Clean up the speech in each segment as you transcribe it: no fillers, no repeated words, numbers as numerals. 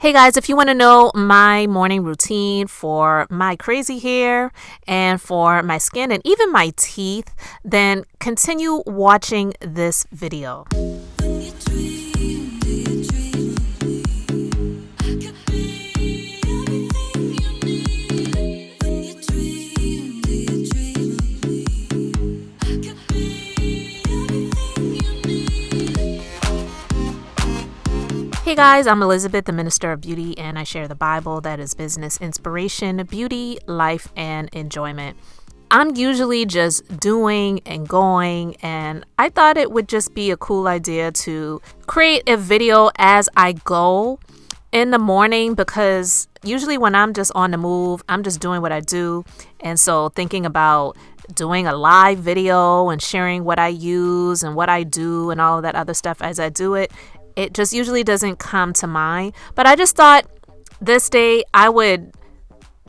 Hey guys, if you want to know my morning routine for my crazy hair and for my skin and even my teeth, then continue watching this video. Hey guys, I'm Elizabeth, the Minister of Beauty, and I share the Bible that is business inspiration, beauty, life, and enjoyment. I'm usually just doing and going, and I thought it would just be a cool idea to create a video as I go in the morning, because usually when I'm just on the move, I'm just doing what I do. And so thinking about doing a live video and sharing what I use and what I do and all of that other stuff as I do it, it just usually doesn't come to mind. But I just thought this day I would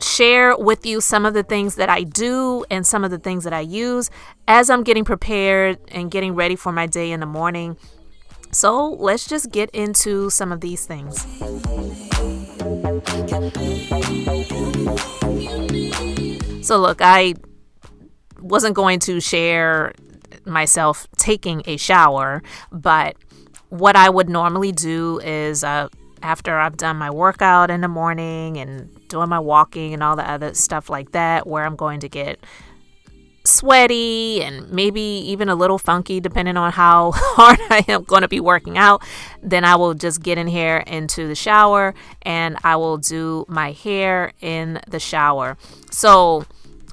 share with you some of the things that I do and some of the things that I use as I'm getting prepared and getting ready for my day in the morning. So let's just get into some of these things. So look, I wasn't going to share myself taking a shower, but what I would normally do is after I've done my workout in the morning and doing my walking and all the other stuff like that, where I'm going to get sweaty and maybe even a little funky depending on how hard I am going to be working out, then I will just get in here into the shower and I will do my hair in the shower. So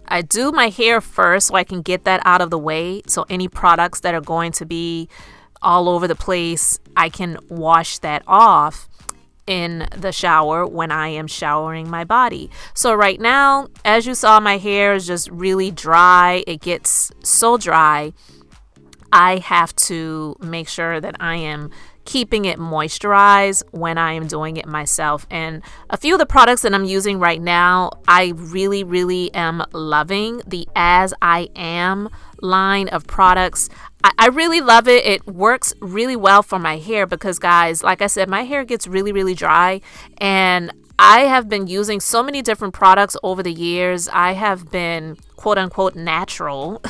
I do my hair first so I can get that out of the way. So any products that are going to be all over the place, I can wash that off in the shower when I am showering my body. So right now, as you saw, my hair is just really dry. It gets so dry. I have to make sure that I am keeping it moisturized when I am doing it myself. And a few of the products that I'm using right now, I really am loving the As I Am line of products. I really love it. It works really well for my hair because, guys, like I said, my hair gets really dry, and I have been using so many different products over the years. I have been quote unquote natural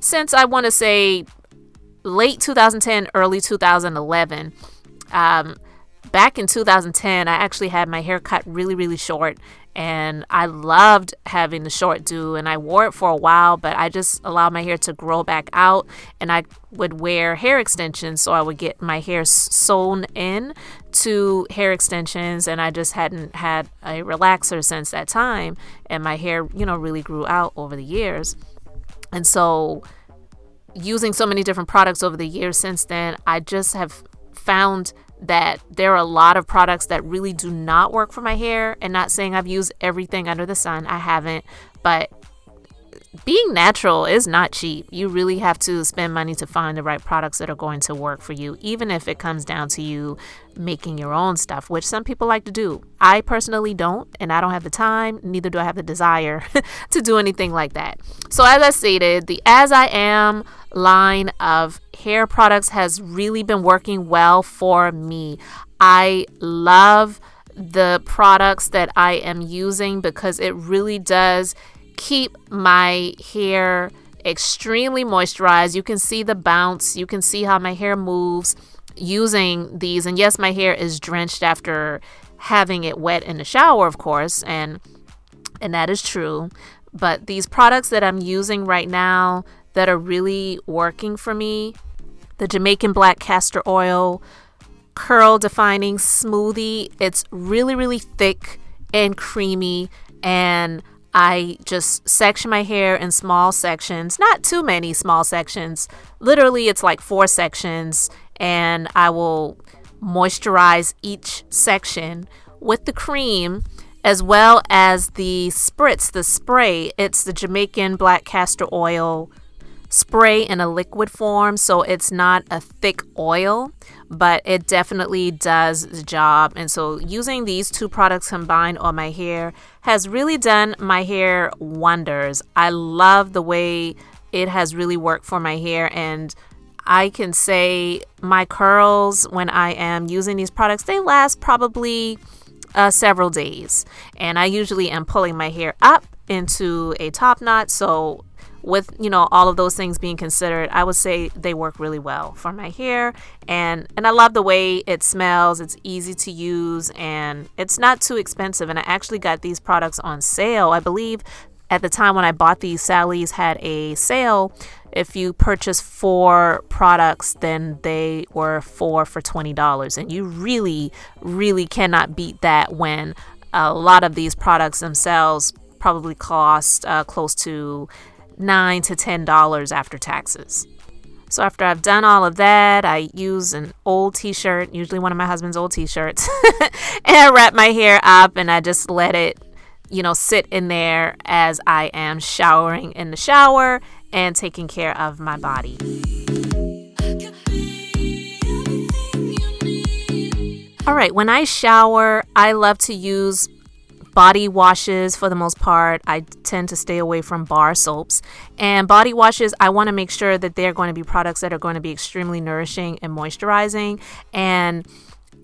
since I want to say late 2010, early 2011. Back in 2010, I actually had my hair cut really short, and I loved having the short do, and I wore it for a while, but I just allowed my hair to grow back out, and I would wear hair extensions, so I would get my hair sewn in to hair extensions, and I just hadn't had a relaxer since that time, and my hair, really grew out over the years. And so using so many different products over the years since then, I just have found that there are a lot of products that really do not work for my hair. And not saying I've used everything under the sun, I haven't, but being natural is not cheap. You really have to spend money to find the right products that are going to work for you, even if it comes down to you making your own stuff, which some people like to do. I personally don't, and I don't have the time, neither do I have the desire to do anything like that. So as I stated, the As I Am line of hair products has really been working well for me. I love the products that I am using because it really does keep my hair extremely moisturized. You can see the bounce. You can see how my hair moves using these. And yes, my hair is drenched after having it wet in the shower, of course, and that is true. But these products that I'm using right now that are really working for me, the Jamaican Black Castor Oil Curl Defining Smoothie. It's really thick and creamy, and I just section my hair in small sections, not too many small sections. Literally, it's like 4 sections, and I will moisturize each section with the cream as well as the spritz, the spray. It's the Jamaican Black Castor Oil spray in a liquid form, so it's not a thick oil, but it definitely does the job. And so using these two products combined on my hair has really done my hair wonders. I love the way it has really worked for my hair, and I can say my curls, when I am using these products, they last probably several days. And I usually am pulling my hair up into a top knot. So with, all of those things being considered, I would say they work really well for my hair. And I love the way it smells. It's easy to use and it's not too expensive. And I actually got these products on sale. I believe at the time when I bought these, Sally's had a sale. If you purchase 4 products, then they were 4 for $20. And you really, really cannot beat that when a lot of these products themselves probably cost close to $9 to $10 after taxes. So after I've done all of that, I use an old t-shirt, usually one of my husband's old t-shirts, and I wrap my hair up and I just let it, sit in there as I am showering in the shower and taking care of my body. All right, when I shower, I love to use body washes for the most part. I tend to stay away from bar soaps. And body washes, I want to make sure that they're going to be products that are going to be extremely nourishing and moisturizing. And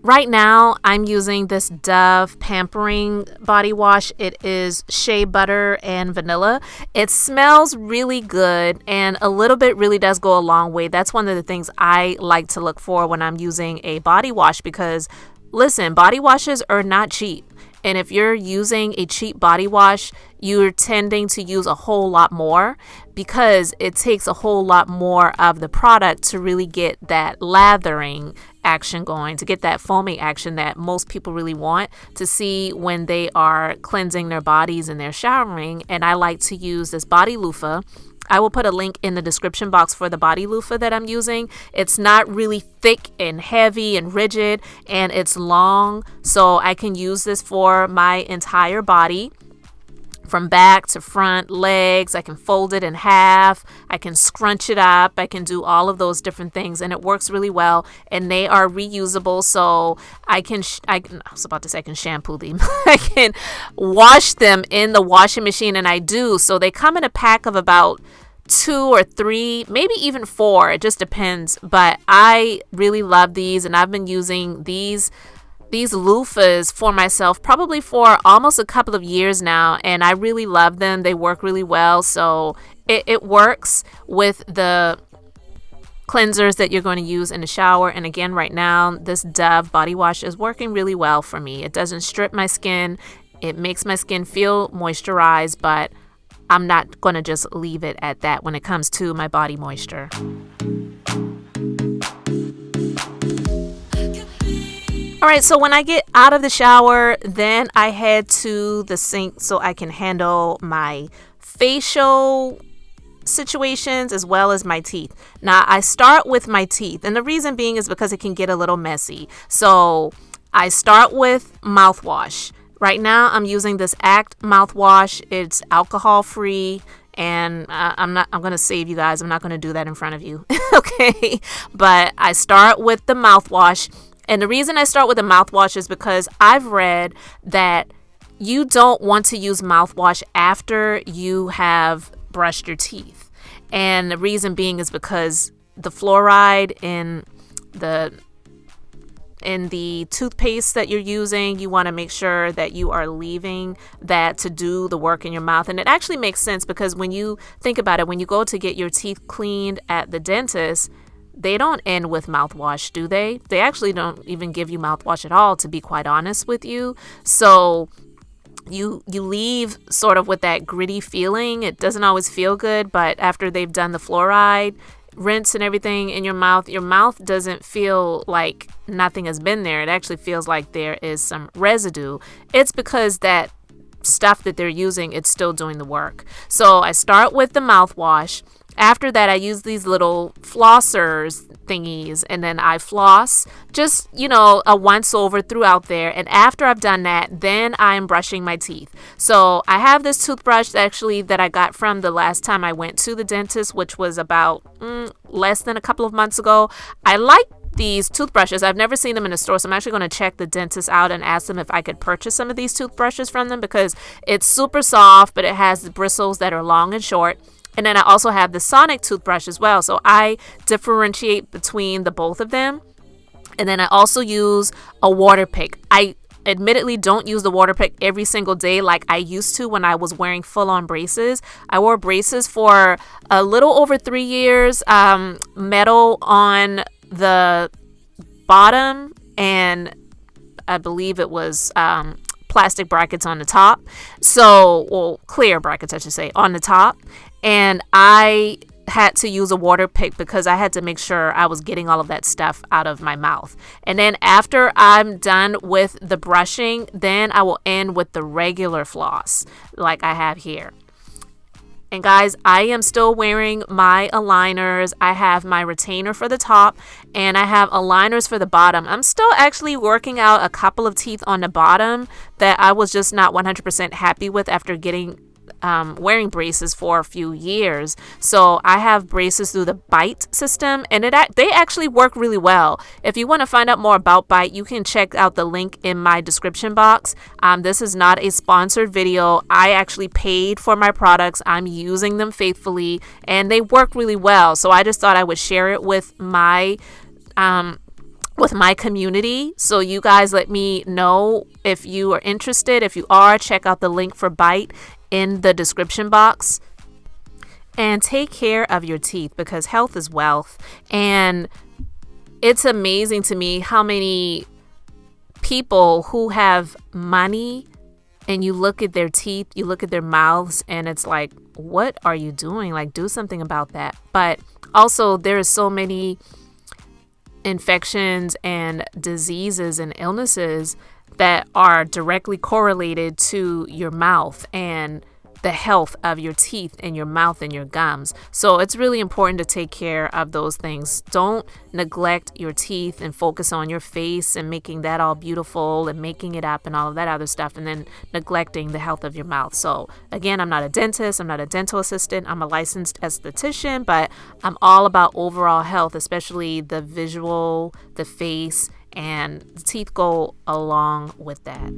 right now, I'm using this Dove Pampering Body Wash. It is shea butter and vanilla. It smells really good, and a little bit really does go a long way. That's one of the things I like to look for when I'm using a body wash because, listen, body washes are not cheap. And if you're using a cheap body wash, you're tending to use a whole lot more because it takes a whole lot more of the product to really get that lathering action going, to get that foaming action that most people really want to see when they are cleansing their bodies and they're showering. And I like to use this body loofah. I will put a link in the description box for the body loofah that I'm using. It's not really thick and heavy and rigid, and it's long, so I can use this for my entire body, from back to front, legs. I can fold it in half. I can scrunch it up. I can do all of those different things, and it works really well. And they are reusable, so I was about to say I can shampoo them. I can wash them in the washing machine, and I do. So they come in a pack of about 2 or 3, maybe even 4. It just depends. But I really love these, and I've been using these loofahs for myself probably for almost a couple of years now, and I really love them. They work really well. So it works with the cleansers that you're going to use in the shower. And again, right now, this Dove body wash is working really well for me. It doesn't strip my skin. It makes my skin feel moisturized, but I'm not going to just leave it at that when it comes to my body moisture. All right, so when I get out of the shower, then I head to the sink so I can handle my facial situations as well as my teeth. Now, I start with my teeth, and the reason being is because it can get a little messy. So I start with mouthwash. Right now, I'm using this Act mouthwash. It's alcohol-free, and I'm going to save you guys. I'm not going to do that in front of you, okay? But I start with the mouthwash. And the reason I start with the mouthwash is because I've read that you don't want to use mouthwash after you have brushed your teeth. And the reason being is because the fluoride in the toothpaste that you're using, you want to make sure that you are leaving that to do the work in your mouth. And it actually makes sense because when you think about it, when you go to get your teeth cleaned at the dentist, they don't end with mouthwash, do they? They actually don't even give you mouthwash at all, to be quite honest with you. So you leave sort of with that gritty feeling. It doesn't always feel good, but after they've done the fluoride rinse and everything in your mouth doesn't feel like nothing has been there. It actually feels like there is some residue. It's because that stuff that they're using, it's still doing the work. So I start with the mouthwash. After that, I use these little flossers thingies, and then I floss just, a once over throughout there. And after I've done that, then I'm brushing my teeth. So I have this toothbrush actually that I got from the last time I went to the dentist, which was about less than a couple of months ago. I like these toothbrushes. I've never seen them in a store, so I'm actually going to check the dentist out and ask them if I could purchase some of these toothbrushes from them because it's super soft, but it has the bristles that are long and short. And then I also have the sonic toothbrush as well. So I differentiate between the both of them. And then I also use a water pick. I admittedly don't use the water pick every single day like I used to when I was wearing full-on braces. I wore braces for a little over 3 years, metal on the bottom, and I believe it was plastic brackets on the top. So, well, clear brackets, I should say, on the top. And I had to use a water pick because I had to make sure I was getting all of that stuff out of my mouth. And then after I'm done with the brushing, then I will end with the regular floss like I have here. And guys, I am still wearing my aligners. I have my retainer for the top and I have aligners for the bottom. I'm still actually working out a couple of teeth on the bottom that I was just not 100% happy with after wearing braces for a few years. So I have braces through the Bite system, and they actually work really well. If you want to find out more about Bite, you can check out the link in my description box. This is not a sponsored video. I actually paid for my products. I'm using them faithfully and they work really well. So I just thought I would share it with my community. So you guys let me know if you are interested. If you are, check out the link for Bite in the description box. And take care of your teeth because health is wealth. And it's amazing to me how many people who have money and you look at their teeth, you look at their mouths, and it's like, what are you doing? Like, do something about that. But also there are so many infections and diseases and illnesses that are directly correlated to your mouth and the health of your teeth and your mouth and your gums. So it's really important to take care of those things. Don't neglect your teeth and focus on your face and making that all beautiful and making it up and all of that other stuff, and then neglecting the health of your mouth. So again, I'm not a dentist, I'm not a dental assistant, I'm a licensed esthetician, but I'm all about overall health, especially the visual, the face, and the teeth go along with that.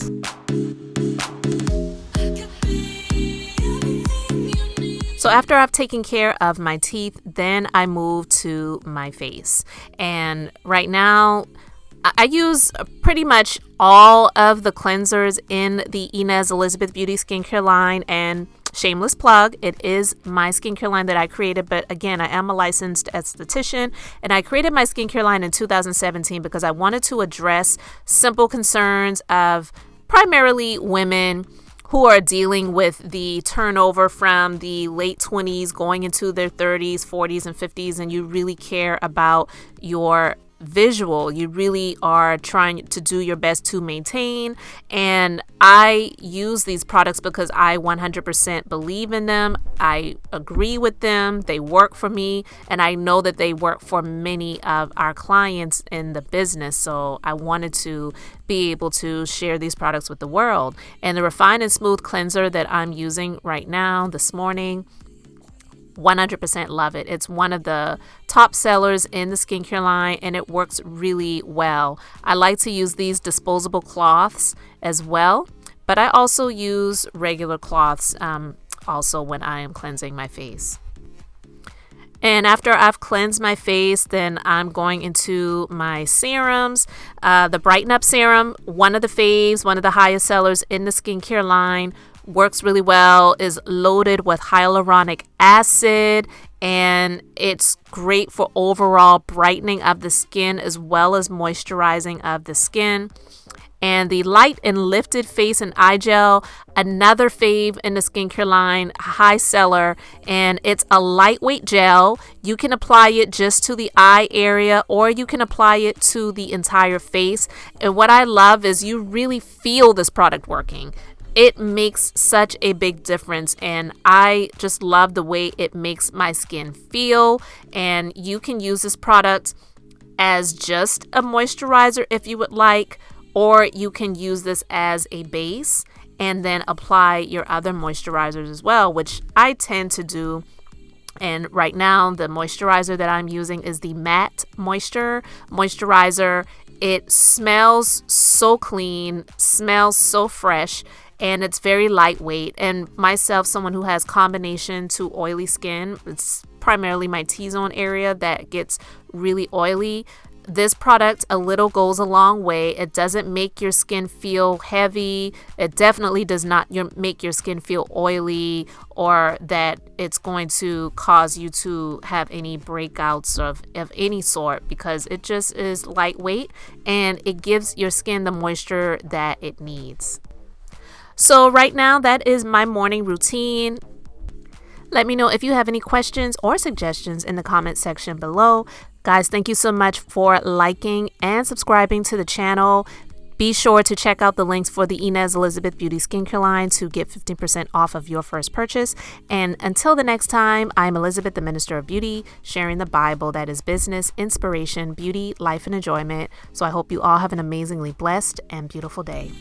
So after I've taken care of my teeth, then I move to my face. And right now, I use pretty much all of the cleansers in the Inez Elizabeth Beauty skincare line. And shameless plug, it is my skincare line that I created. But again, I am a licensed esthetician, and I created my skincare line in 2017 because I wanted to address simple concerns of primarily women who are dealing with the turnover from the late 20s going into their 30s, 40s, and 50s, and you really care about your visual. You really are trying to do your best to maintain. And I use these products because I 100% believe in them. I agree with them. They work for me. And I know that they work for many of our clients in the business. So I wanted to be able to share these products with the world. And the Refine and Smooth Cleanser that I'm using right now this morning, 100% love it. It's one of the top sellers in the skincare line, and it works really well. I like to use these disposable cloths as well, but I also use regular cloths also when I am cleansing my face. And after I've cleansed my face, then I'm going into my serums. The Brighten Up Serum, one of the faves, one of the highest sellers in the skincare line, works really well, is loaded with hyaluronic acid, and it's great for overall brightening of the skin as well as moisturizing of the skin. And the Light and Lifted Face and Eye Gel, another fave in the skincare line, high seller, and it's a lightweight gel. You can apply it just to the eye area, or you can apply it to the entire face. And what I love is you really feel this product working. It makes such a big difference, and I just love the way it makes my skin feel. And you can use this product as just a moisturizer if you would like, or you can use this as a base and then apply your other moisturizers as well, which I tend to do. And right now, the moisturizer that I'm using is the Matte Moisturizer. It smells so clean, smells so fresh, and it's very lightweight. And myself, someone who has combination to oily skin, it's primarily my T-zone area that gets really oily. This product, a little goes a long way. It doesn't make your skin feel heavy. It definitely does not make your skin feel oily, or that it's going to cause you to have any breakouts of any sort, because it just is lightweight and it gives your skin the moisture that it needs. So right now, that is my morning routine. Let me know if you have any questions or suggestions in the comment section below. Guys, thank you so much for liking and subscribing to the channel. Be sure to check out the links for the Inez Elizabeth Beauty Skincare line to get 15% off of your first purchase. And until the next time, I'm Elizabeth, the Minister of Beauty, sharing the Bible that is business, inspiration, beauty, life, and enjoyment. So I hope you all have an amazingly blessed and beautiful day.